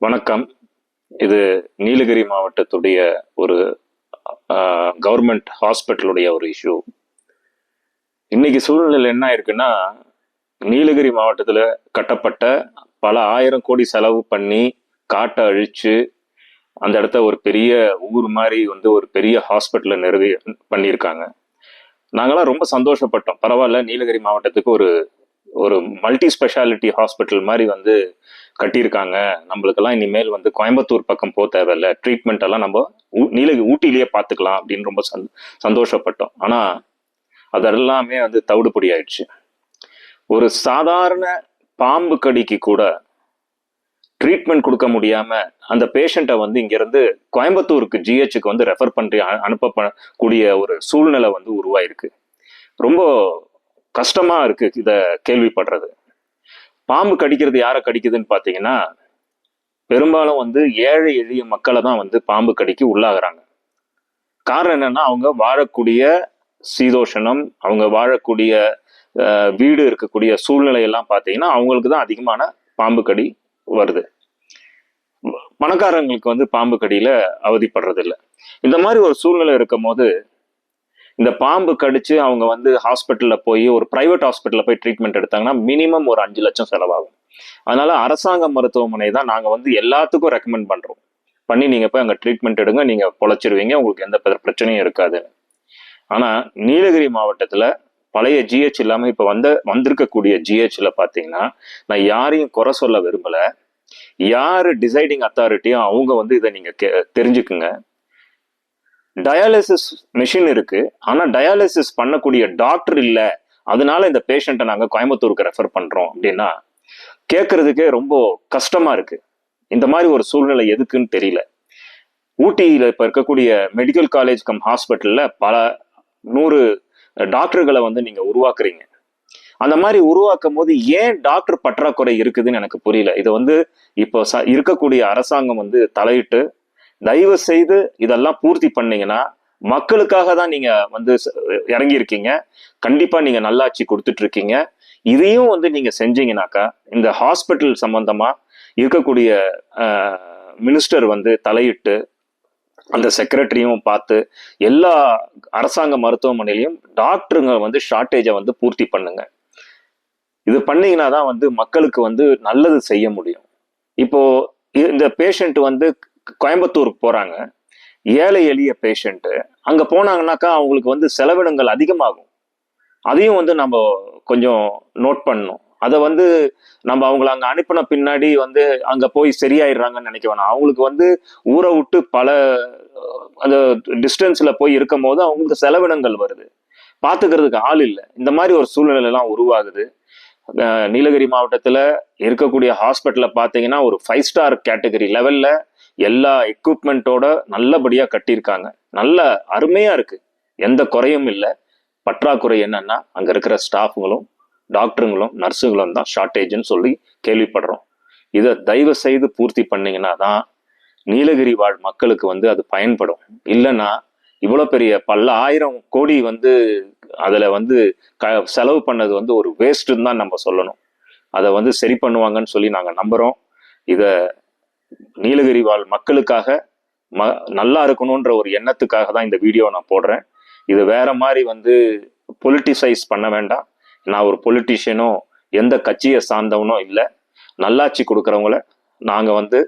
வணக்கம். இது நீலகிரி மாவட்டத்துடைய ஒரு கவர்மெண்ட் ஹாஸ்பிட்டலுடைய ஒரு இஷ்யூ. இன்னைக்கு சூழ்நிலையில் என்ன இருக்குன்னா, நீலகிரி மாவட்டத்தில் கட்டப்பட்ட பல ஆயிரம் கோடி செலவு பண்ணி காட்டை அழிச்சு அந்த இடத்த ஒரு பெரிய ஊர் மாதிரி ஒரு பெரிய ஹாஸ்பிட்டலை நிறுவி பண்ணியிருக்காங்க. நாங்களாம் ரொம்ப சந்தோஷப்பட்டோம். பரவாயில்ல, நீலகிரி மாவட்டத்துக்கு ஒரு ஒரு மல்டி ஸ்பெஷாலிட்டி ஹாஸ்பிட்டல் மாதிரி கட்டியிருக்காங்க. நம்மளுக்கெல்லாம் இனிமேல் கோயம்புத்தூர் பக்கம் போக தேவையில்ல, ட்ரீட்மெண்ட் எல்லாம் நம்ம ஊட்டிலேயே பார்த்துக்கலாம் அப்படின்னு ரொம்ப சந்தோஷப்பட்டோம். ஆனா அதெல்லாமே தவிடுபடி ஆயிடுச்சு. ஒரு சாதாரண பாம்பு கடிக்கு கூட ட்ரீட்மெண்ட் கொடுக்க முடியாம அந்த பேஷண்ட்டை இங்கிருந்து கோயம்புத்தூருக்கு ஜிஹெச்சுக்கு ரெஃபர் பண்ணி அனுப்பக்கூடிய ஒரு சூழ்நிலை உருவாயிருக்கு. ரொம்ப கஷ்டமா இருக்கு இத கேள்விப்படுறது. பாம்பு கடிக்கிறது யாரை கடிக்குதுன்னு பாத்தீங்கன்னா, பெரும்பாலும் ஏழை எளிய மக்களை தான் பாம்பு கடிக்கு உள்ளாகிறாங்க. காரணம் என்னன்னா, அவங்க வாழக்கூடிய சீதோஷணம், அவங்க வாழக்கூடிய வீடு இருக்கக்கூடிய சூழ்நிலை எல்லாம் பாத்தீங்கன்னா அவங்களுக்கு தான் அதிகமான பாம்பு கடி வருது. பணக்காரங்களுக்கு பாம்பு கடியில அவதிப்படுறது இல்லை. இந்த மாதிரி ஒரு சூழ்நிலை இருக்கும் போது இந்த பாம்பு கடிச்சு அவங்க ஹாஸ்பிட்டல்ல போய் ஒரு பிரைவேட் ஹாஸ்பிட்டல்ல போய் ட்ரீட்மெண்ட் எடுத்தாங்கன்னா மினிமம் ஒரு 5 லட்சம் செலவாகும். அதனால அரசாங்க மருத்துவமனை தான் நாங்க எல்லாத்துக்கும் ரெக்கமெண்ட் பண்றோம். நீங்க போய் அங்க ட்ரீட்மெண்ட் எடுங்க, நீங்க பொழைச்சிருவீங்க, உங்களுக்கு எந்த பிரச்சனையும் இருக்காது. ஆனா நீலகிரி மாவட்டத்துல பழைய ஜிஹெச் இல்லாம இப்ப வந்திருக்கக்கூடிய ஜிஹெச்ல பாத்தீங்கன்னா, நான் யாரையும் குறை சொல்ல விரும்பல. யாரு டிசைடிங் அத்தாரிட்டியோ அவங்க இதை நீங்க தெரிஞ்சுக்குங்க. டயாலிசிஸ் மிஷின் இருக்கு, ஆனா டயாலிசிஸ் பண்ணக்கூடிய டாக்டர் இல்ல, அதனால இந்த பேஷண்ட்டை நாங்க கோயம்புத்தூருக்கு ரெஃபர் பண்றோம் அப்படின்னா கேட்கறதுக்கே ரொம்ப கஷ்டமா இருக்கு. இந்த மாதிரி ஒரு சூழ்நிலை எதுக்குன்னு தெரியல. ஊட்டியில இப்ப இருக்கக்கூடிய மெடிக்கல் காலேஜ் கம் ஹாஸ்பிட்டல்ல பல 100 டாக்டர்களை நீங்க உருவாக்குறீங்க. அந்த மாதிரி உருவாக்கும் போது ஏன் டாக்டர் பற்றாக்குறை இருக்குதுன்னு எனக்கு புரியல. இது இப்போ இருக்கக்கூடிய அரசாங்கம் தலையிட்டு தயவு செய்து இதெல்லாம் பூர்த்தி பண்ணீங்கன்னா, மக்களுக்காக தான் நீங்க இறங்கி இருக்கீங்க. கண்டிப்பா நீங்க நல்லாட்சி கொடுத்துட்டு இருக்கீங்க. இதையும் நீங்க செஞ்சீங்கன்னாக்கா இந்த ஹாஸ்பிட்டல் சம்பந்தமா இருக்கக்கூடிய மினிஸ்டர் தலையிட்டு அந்த செக்ரட்டரியும் பார்த்து எல்லா அரசாங்க மருத்துவமனையிலையும் டாக்டருங்க ஷார்டேஜை பூர்த்தி பண்ணுங்க. இது பண்ணீங்கன்னா தான் மக்களுக்கு நல்லது செய்ய முடியும். இப்போ இந்த பேஷண்ட் கோயம்புத்தூருக்கு போறாங்க, ஏழை எளிய பேஷண்ட். அங்க போனாங்கன்னாக்கா அவங்களுக்கு செலவினங்கள் அதிகமாகும். அதையும் நம்ம கொஞ்சம் நோட் பண்ணணும். அதை நம்ம அவங்கள அங்க அனுப்பின பின்னாடி அங்க போய் சரியாயிடுறாங்கன்னு நினைக்க வேணாம். அவங்களுக்கு ஊரை விட்டு பல அந்த டிஸ்டன்ஸ்ல போய் இருக்கும் போது அவங்களுக்கு செலவினங்கள் வருது, பாத்துக்கிறதுக்கு ஆள் இல்லை. இந்த மாதிரி ஒரு சூழ்நிலை எல்லாம் உருவாகுது. நீலகிரி மாவட்டத்துல இருக்கக்கூடிய ஹாஸ்பிட்டல பாத்தீங்கன்னா ஒரு 5 ஸ்டார் கேட்டகரி லெவல்ல எல்லா எக்யூப்மெண்ட்டோட நல்லபடியா கட்டியிருக்காங்க. நல்ல அருமையா இருக்கு, எந்த குறையும் இல்லை. பற்றாக்குறை என்னன்னா அங்க இருக்கிற ஸ்டாஃபுங்களும் டாக்டருங்களும் நர்ஸுங்களும் தான் ஷார்டேஜ்னு சொல்லி கேள்விப்படுறோம். இதை தயவு செய்து பூர்த்தி பண்ணீங்கன்னா தான் நீலகிரி வாழ் மக்களுக்கு அது பயன்படும். இல்லைன்னா இவ்வளவு பெரிய பல ஆயிரம் கோடி அதுல செலவு பண்ணது ஒரு வேஸ்ட்ன்னு தான் நம்ம சொல்லணும். அதை சரி பண்ணுவாங்கன்னு சொல்லி நாங்க நம்புறோம். இத நீலகிரி வாழ் மக்களுக்காக நல்லா இருக்கணும்ன்ற ஒரு எண்ணத்துக்காக தான் இந்த வீடியோ நான் போடுறேன். இது வேற மாதிரி பொலிட்டிசைஸ் பண்ண வேண்டாம். நான் ஒரு பொலிட்டிஷியனோ எந்த கட்சியை சார்ந்தவனோ இல்லை. நல்லாட்சி கொடுக்குறவங்கள நாங்க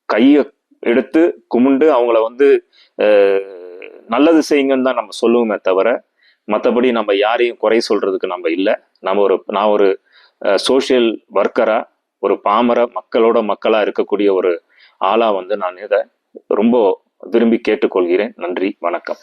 கையை எடுத்து கும்பிண்டு அவங்கள நல்லது செய்யுங்கன்னு தான் நம்ம சொல்லுவோமே தவிர மற்றபடி நம்ம யாரையும் குறை சொல்றதுக்கு நம்ம இல்லை. நான் ஒரு சோசியல் ஒர்க்கரா, ஒரு பாமர மக்களோட மக்களா இருக்கக்கூடிய ஒரு ஆளா நான் இதை ரொம்ப விரும்பி கேட்டுக்கொள்கிறேன். நன்றி, வணக்கம்.